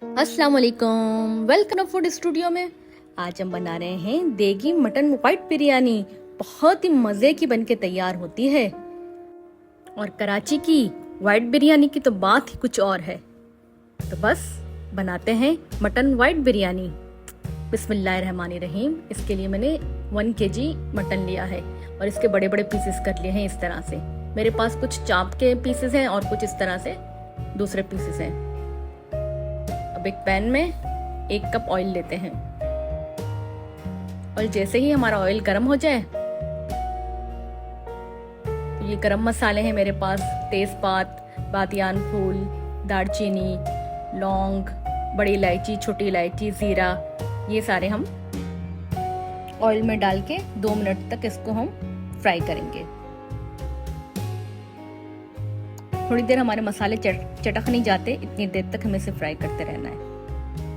अस्सलाम वालेकुम, welcome food studio में। आज हम बना रहे हैं देगी मटन वाइट बिरयानी। बहुत ही मज़े की बनके तैयार होती है और कराची की वाइट बिरयानी की तो बात ही कुछ और है। तो बस बनाते हैं मटन वाइट बिरयानी। बिस्मिल्लाहिर्रहमानिर्रहीम। इसके लिए मैंने 1 kg मटन लिया है और इसके बड़े बड़े पीसेस कर लिए हैं इस तरह से। मेरे पास कुछ चाप के पीसेस हैं और कुछ इस तरह से दूसरे पीसेस हैं। अब एक पैन में 1 कप ऑयल लेते हैं और जैसे ही हमारा ऑयल गर्म हो जाए तो ये गरम मसाले हैं मेरे पास, तेजपात, बादियान फूल, दालचीनी, लौंग, बड़ी इलायची, छोटी इलायची, जीरा, ये सारे हम ऑयल में डाल के 2 मिनट तक इसको हम फ्राई करेंगे। थोड़ी देर हमारे मसाले चटक नहीं जाते, इतनी देर तक हमें इसे फ्राई करते रहना है।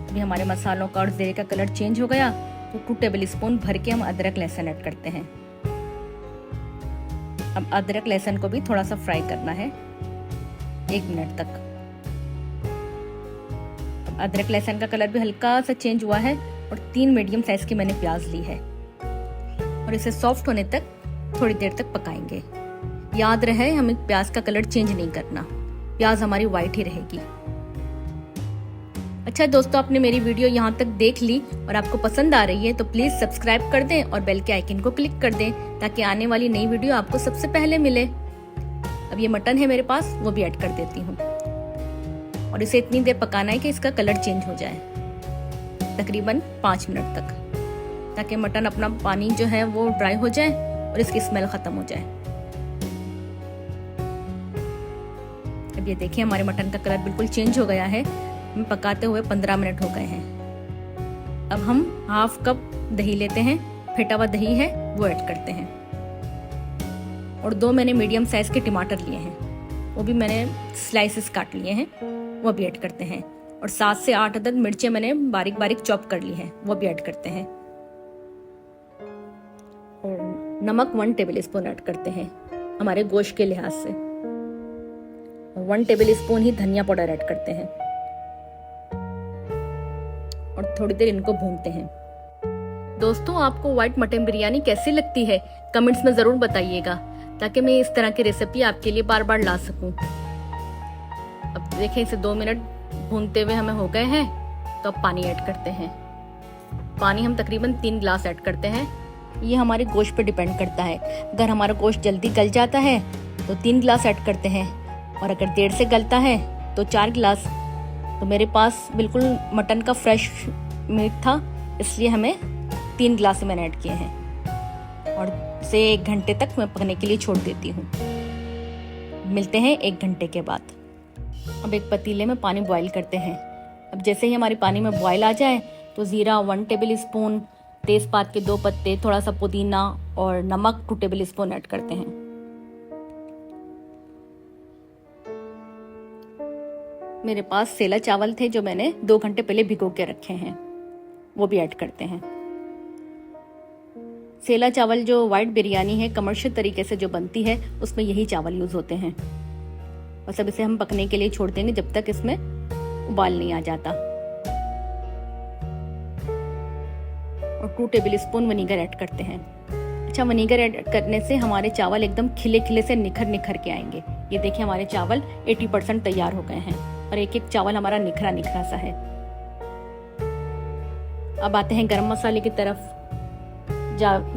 अभी हमारे मसालों का और जीरे का कलर चेंज हो गया तो 2 टेबल स्पून भर के हम अदरक लहसुन ऐड करते हैं। अब अदरक लहसुन को भी थोड़ा सा फ्राई करना है 1 मिनट तक। अब अदरक लहसुन का कलर भी हल्का सा चेंज हुआ है और 3 मीडियम साइज की मैंने प्याज ली है और इसे सॉफ्ट होने तक थोड़ी देर तक पकाएंगे। याद रहे हमें प्याज का कलर चेंज नहीं करना, प्याज हमारी वाइट ही रहेगी। अच्छा दोस्तों, आपने मेरी वीडियो यहाँ तक देख ली और आपको पसंद आ रही है तो प्लीज सब्सक्राइब कर दें और बेल के आइकन को क्लिक कर दें ताकि आने वाली नई वीडियो आपको सबसे पहले मिले। अब ये मटन है मेरे पास, वो भी ऐड कर देती हूँ और इसे इतनी देर पकाना है कि इसका कलर चेंज हो जाए, तकरीबन 5 मिनट तक, ताकि मटन अपना पानी जो है वो ड्राई हो जाए और इसकी स्मेल खत्म हो जाए। अब ये देखिए हमारे मटन का कलर बिल्कुल चेंज हो गया है। हमें पकाते हुए 15 मिनट हो गए हैं। अब हम 1/2 कप दही लेते हैं, फेटा हुआ दही है वो ऐड करते हैं और 2 मैंने मीडियम साइज के टमाटर लिए हैं, वो भी मैंने स्लाइसेस काट लिए हैं, वो भी ऐड करते हैं और 7 से 8 अदद मिर्चें मैंने बारीक बारीक चॉप कर ली हैं, वो भी ऐड करते हैं और नमक 1 टेबल स्पून ऐड करते हैं हमारे गोश्त के लिहाज से। 1 टेबल स्पून ही धनिया पाउडर ऐड करते हैं और थोड़ी देर इनको भूनते हैं। दोस्तों, आपको व्हाइट मटन बिरयानी कैसी लगती है कमेंट्स में जरूर बताइएगा ताकि मैं इस तरह की रेसिपी आपके लिए बार बार ला सकूं। अब देखें इसे 2 मिनट भूनते हुए हमें हो गए हैं तो अब पानी ऐड करते हैं। पानी हम तकरीबन 3 गिलास ऐड करते हैं। ये हमारे गोश्त पे डिपेंड करता है। अगर हमारा गोश्त जल्दी गल जाता है तो 3 गिलास ऐड करते हैं और अगर देर से गलता है तो 4 गिलास। तो मेरे पास बिल्कुल मटन का फ्रेश मीट था, इसलिए हमें 3 गिलास मैंने ऐड किए हैं और इसे 1 घंटे तक मैं पकने के लिए छोड़ देती हूँ। मिलते हैं 1 घंटे के बाद। अब एक पतीले में पानी बॉईल करते हैं। अब जैसे ही हमारे पानी में बॉईल आ जाए तो जीरा 1 टेबल स्पून, तेजपात के 2 पत्ते, थोड़ा सा पुदीना और नमक 2 टेबल स्पून ऐड करते हैं। मेरे पास सेला चावल थे जो मैंने 2 घंटे पहले भिगो के रखे हैं, वो भी ऐड करते हैं। सेला चावल जो वाइट बिरयानी है कमर्शियल तरीके से जो बनती है उसमें यही चावल यूज होते हैं। बस अब इसे हम पकने के लिए छोड़ देंगे जब तक इसमें उबाल नहीं आ जाता। और 2 टेबल स्पून विनीगर ऐड करते हैं। अच्छा, विनीगर ऐड करने से हमारे चावल एकदम खिले खिले से निखर के आएंगे। ये देखिए हमारे चावल 80% तैयार हो गए हैं और एक एक चावल हमारा निखरा निखरा सा है। अब आते हैं गरम मसाले की तरफ।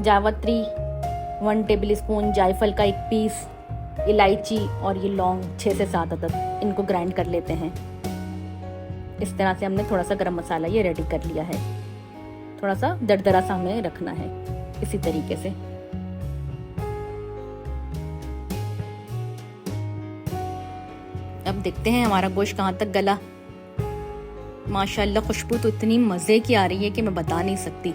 जावित्री 1 टेबल स्पून, जायफल का 1 पीस, इलायची और ये लौंग 6 से 7 अदद, इनको ग्राइंड कर लेते हैं। इस तरह से हमने थोड़ा सा गरम मसाला ये रेडी कर लिया है। थोड़ा सा दरदरा सा हमें रखना है इसी तरीके से। अब देखते हैं हमारा गोश्त कहाँ तक गला। माशाल्लाह खुशबू तो इतनी मजे की आ रही है कि मैं बता नहीं सकती।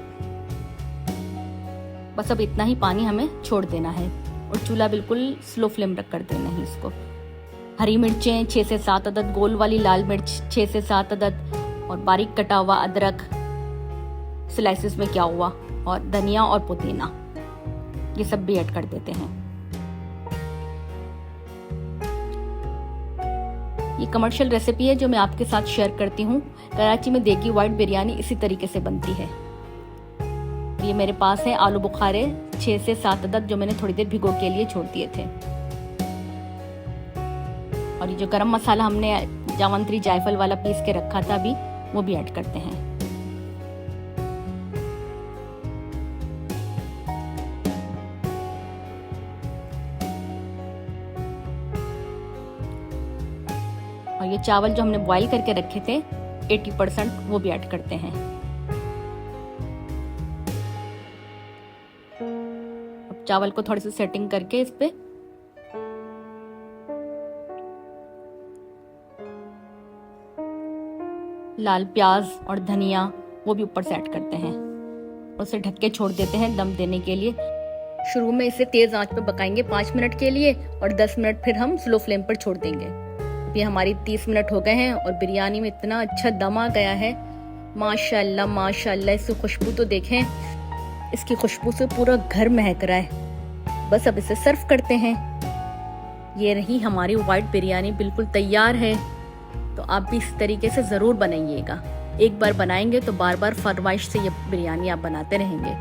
बस अब इतना ही पानी हमें छोड़ देना है और चूल्हा बिल्कुल स्लो फ्लेम रख कर देना है इसको। हरी मिर्चें 6 से 7 अदद, गोल वाली लाल मिर्च 6 से 7 अदद और बारीक कटा हुआ अदरक स्लाइसेस में क्या हुआ और धनिया और पुदीना, ये सब भी ऐड कर देते हैं। ये कमर्शियल रेसिपी है जो मैं आपके साथ शेयर करती हूँ। कराची में देगी वाइट बिरयानी इसी तरीके से बनती है। ये मेरे पास है आलू बुखारे 6 से 7 अदद जो मैंने थोड़ी देर भिगो के लिए छोड़ दिए थे। और ये जो गरम मसाला हमने जावंत्री जायफल वाला पीस के रखा था अभी, वो भी ऐड करते हैं। और ये चावल जो हमने बॉईल करके रखे थे 80% वो भी ऐड करते हैं। अब चावल को थोड़ी सी सेटिंग करके इस पे लाल प्याज और धनिया वो भी ऊपर से ऐड करते हैं और उसे ढक के छोड़ देते हैं दम देने के लिए। शुरू में इसे तेज आंच पे पकाएंगे 5 मिनट के लिए और 10 मिनट फिर हम स्लो फ्लेम पर छोड़ देंगे। ये हमारी 30 मिनट हो गए हैं और बिरयानी में इतना अच्छा दम आ गया है, माशाल्लाह माशाल्लाह। इसकी खुशबू तो देखें, इसकी खुशबू से पूरा घर महक रहा है। बस अब इसे सर्व करते हैं। ये रही हमारी वाइट बिरयानी, बिल्कुल तैयार है। तो आप भी इस तरीके से ज़रूर बनाइएगा। एक बार बनाएंगे तो बार बार फरमाइश से ये बिरयानी आप बनाते रहेंगे।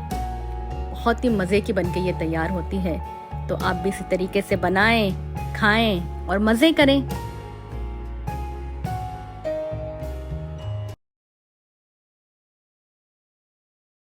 बहुत ही मज़े की बनके ये तैयार होती है। तो आप भी इसी तरीके से बनाएं, खाएं और मज़े करें।